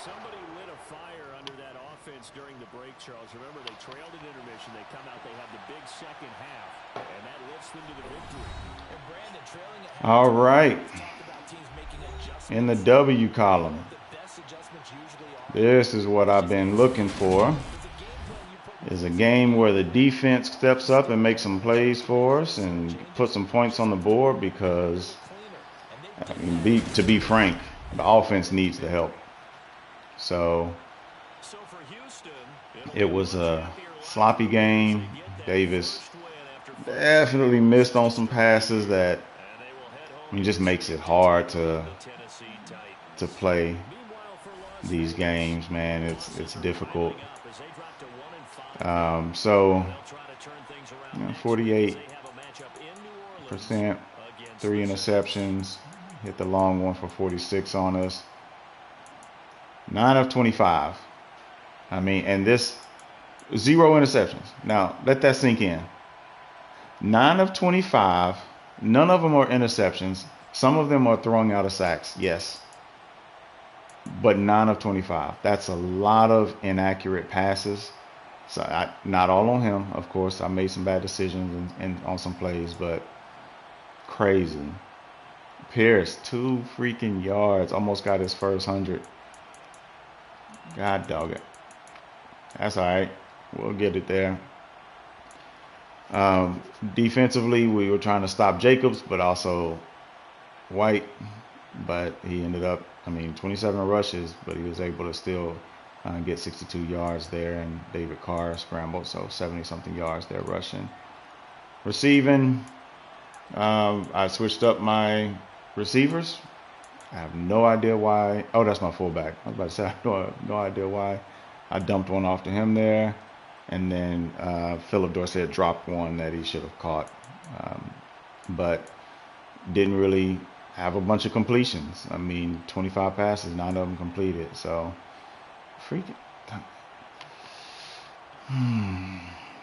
Somebody lit a fire under that offense during the break, Charles. Remember, they trailed at intermission. They come out, they have the big second half, and that lifts them to the victory. And Brandon, trailing at halftime, All right. talk about teams making adjustments. In the W column, The best adjustments usually are. this is what I've been looking for. Is a game where the defense steps up and makes some plays for us and put some points on the board because, I mean, to be frank, the offense needs the help. So it was a sloppy game. Davis definitely missed on some passes that, I mean, just makes it hard to play these games, man. It's difficult. So, 48%, 3 interceptions, hit the long one for 46 on us. 9 of 25. I mean, and this 0 interceptions. Now, let that sink in. 9 of 25. None of them are interceptions. Some of them are throwing out of sacks, yes. But 9 of 25. That's a lot of inaccurate passes. So not all on him, of course. I made some bad decisions and on some plays, but crazy. Pierce, 2 freaking yards. Almost got his first 100. God dog it. That's all right. We'll get it there. Defensively, we were trying to stop Jacobs, but also White. But he ended up, 27 rushes, but he was able to still get 62 yards there, and David Carr scrambled, so 70-something yards there rushing. Receiving, I switched up my receivers. I have no idea why. Oh, that's my fullback. I was about to say, I have no idea why. I dumped one off to him there, and then Philip Dorsett dropped one that he should have caught, but didn't really have a bunch of completions. 25 passes, 9 of them completed, so freaking.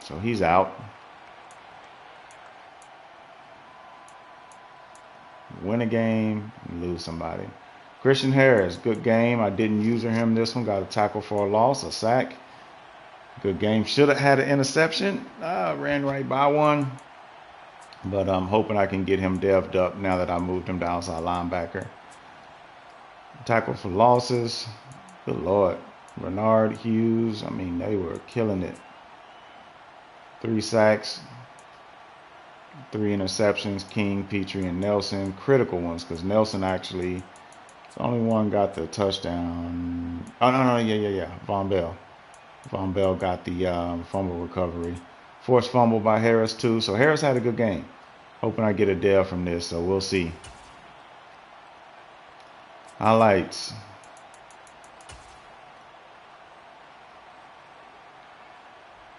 So he's out. Win a game, lose somebody. Christian Harris, good game. I didn't use him this one. Got a tackle for a loss, a sack. Good game. Should have had an interception. Ran right by one. But I'm hoping I can get him devved up now that I moved him to outside linebacker. Tackle for losses. Good Lord. Bernard, Hughes, they were killing it. 3 sacks, 3 interceptions. King, Petrie, and Nelson. Critical ones because Nelson actually, the only one got the touchdown. Oh, no, yeah. Von Bell. Von Bell got the fumble recovery. Forced fumble by Harris, too. So Harris had a good game. Hoping I get a dev from this, so we'll see. Highlights.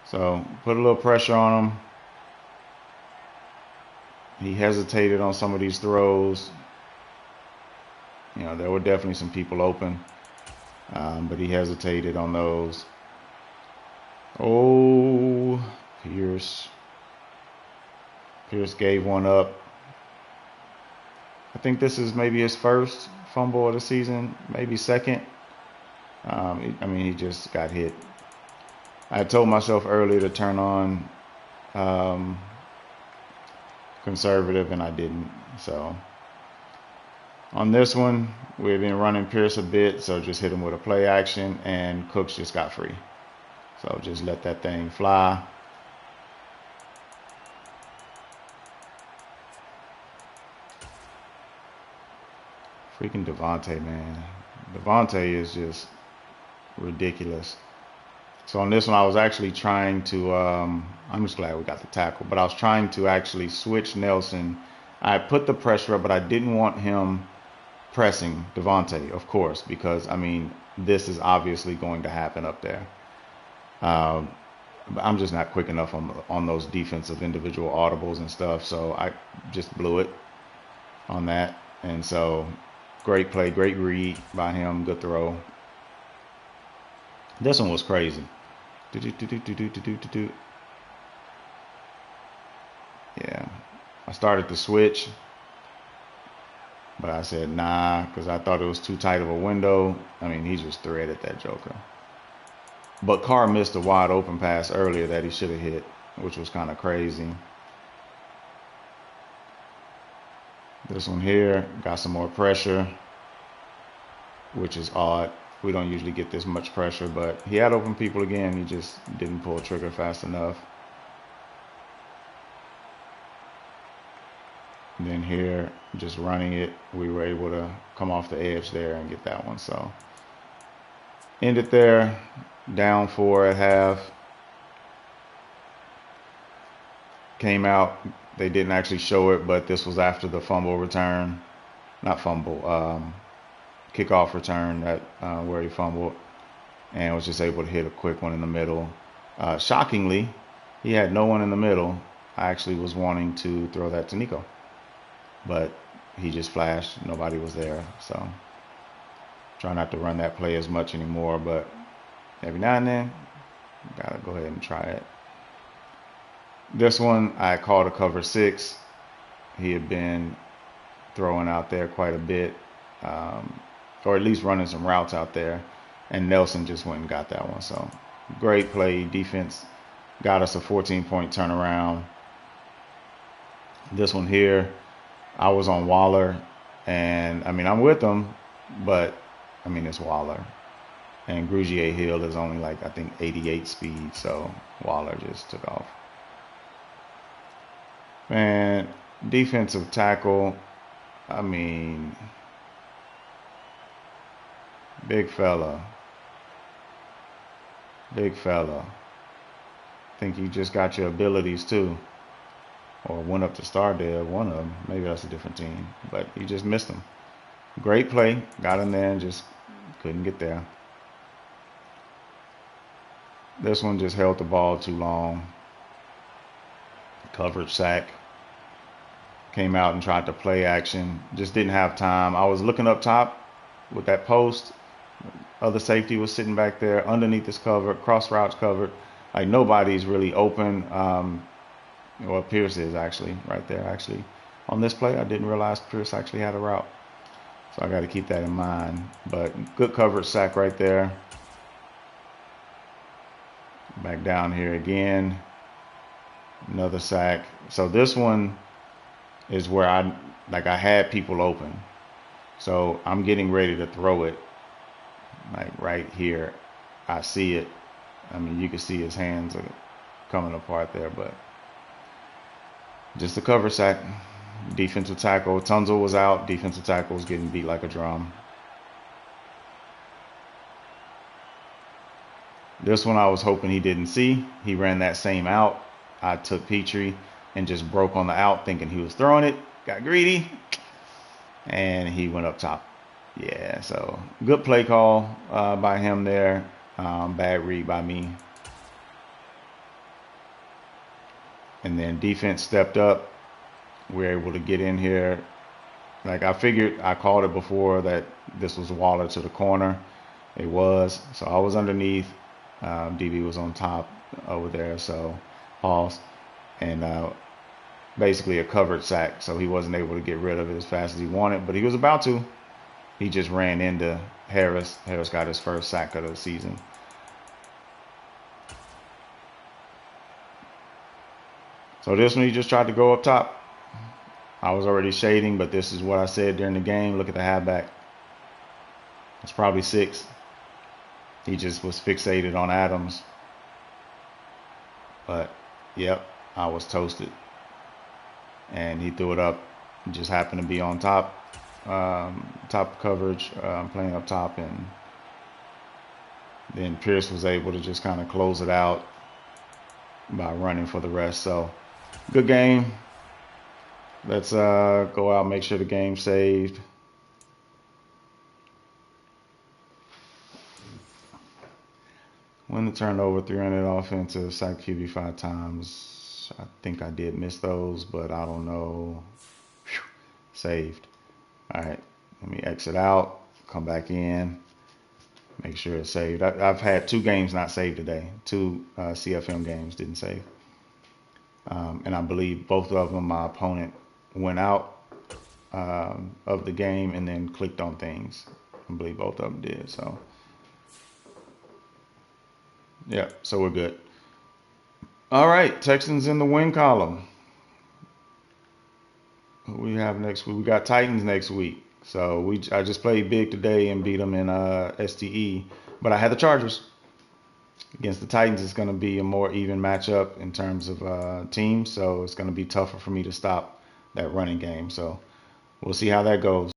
So put a little pressure on him. He hesitated on some of these throws. There were definitely some people open, but he hesitated on those. Oh, Pierce. Pierce gave one up. I think this is maybe his first fumble of the season, maybe second. He just got hit. I told myself earlier to turn on conservative, and I didn't. So on this one, we've been running Pierce a bit, so just hit him with a play action, and Cooks just got free. So just let that thing fly. Freaking Devontae, man. Devontae is just ridiculous. So on this one, I was actually trying to, I'm just glad we got the tackle, but I was trying to actually switch Nelson. I put the pressure up, but I didn't want him pressing Devontae, of course, because, this is obviously going to happen up there. But I'm just not quick enough on those defensive individual audibles and stuff, so I just blew it on that. And so, great play, great read by him, good throw. This one was crazy. Yeah. I started to switch, But I said, nah, because I thought it was too tight of a window. I mean, he just threaded that joker. But Carr missed a wide open pass earlier that he should have hit, which was kind of crazy. This one here got some more pressure, which is odd. We don't usually get this much pressure, but he had open people again. He just didn't pull the trigger fast enough. And then here, just running it, we were able to come off the edge there and get that one. So ended there, down 4 at half. Came out. They didn't actually show it, but this was after the fumble return. Not fumble, kickoff return that where he fumbled and was just able to hit a quick one in the middle. Shockingly, he had no one in the middle. I actually was wanting to throw that to Nico, but he just flashed. Nobody was there, so try not to run that play as much anymore, but every now and then, gotta go ahead and try it. This one, I called a cover 6. He had been throwing out there quite a bit, or at least running some routes out there, and Nelson just went and got that one. So great play. Defense got us a 14-point turnaround. This one here, I was on Waller, and I mean, I'm with him, but I mean, it's Waller. And Grugier Hill is only like, I think, 88 speed, so Waller just took off. Man, defensive tackle, I mean, big fella. Big fella. I think you just got your abilities too. Or went up to Stardale, one of them. Maybe that's a different team. But you just missed them. Great play. Got in there and just couldn't get there. This one just held the ball too long. Coverage sack. Came out and tried to play action. Just didn't have time. I was looking up top with that post. Other safety was sitting back there underneath this cover. Cross routes covered. Like nobody's really open. Well, Pierce is actually right there. Actually, on this play, I didn't realize Pierce actually had a route. So I got to keep that in mind. But good coverage sack right there. Back down here again. Another sack. So this one is where I had people open. So I'm getting ready to throw it. Like right here. I see it. I mean, you can see his hands are coming apart there, but just a cover sack. Defensive tackle. Tunzel was out. Defensive tackle was getting beat like a drum. This one I was hoping he didn't see. He ran that same out. I took Petrie and just broke on the out thinking he was throwing it. Got greedy. And he went up top. Yeah, so good play call by him there. Bad read by me. And then defense stepped up. We were able to get in here. Like I figured, I called it before that this was Waller to the corner. It was. So I was underneath. DB was on top over there. So pause. And basically a covered sack. So he wasn't able to get rid of it as fast as he wanted. But he was about to. He just ran into Harris. Harris got his first sack of the season. So this one, he just tried to go up top. I was already shading, but this is what I said during the game. Look at the halfback. It's probably 6. He just was fixated on Adams. But, yep, I was toasted. And he threw it up. It just happened to be on top. Top coverage, playing up top. And then Pierce was able to just kind of close it out by running for the rest. So, good game. Let's go out, make sure the game's saved. Win the turnover, 300 offensive, sack QB 5 times. I think I did miss those, but I don't know. Whew. Saved. All right, let me exit out, come back in, make sure it's saved. I've had 2 games not saved today. 2 CFM games didn't save. And I believe both of them, my opponent went out of the game and then clicked on things. I believe both of them did. So, yeah, so we're good. All right, Texans in the win column. Who we have next week? We got Titans next week. So I just played big today and beat them in STE, but I had the Chargers. Against the Titans, it's going to be a more even matchup in terms of teams, so it's going to be tougher for me to stop that running game. So we'll see how that goes.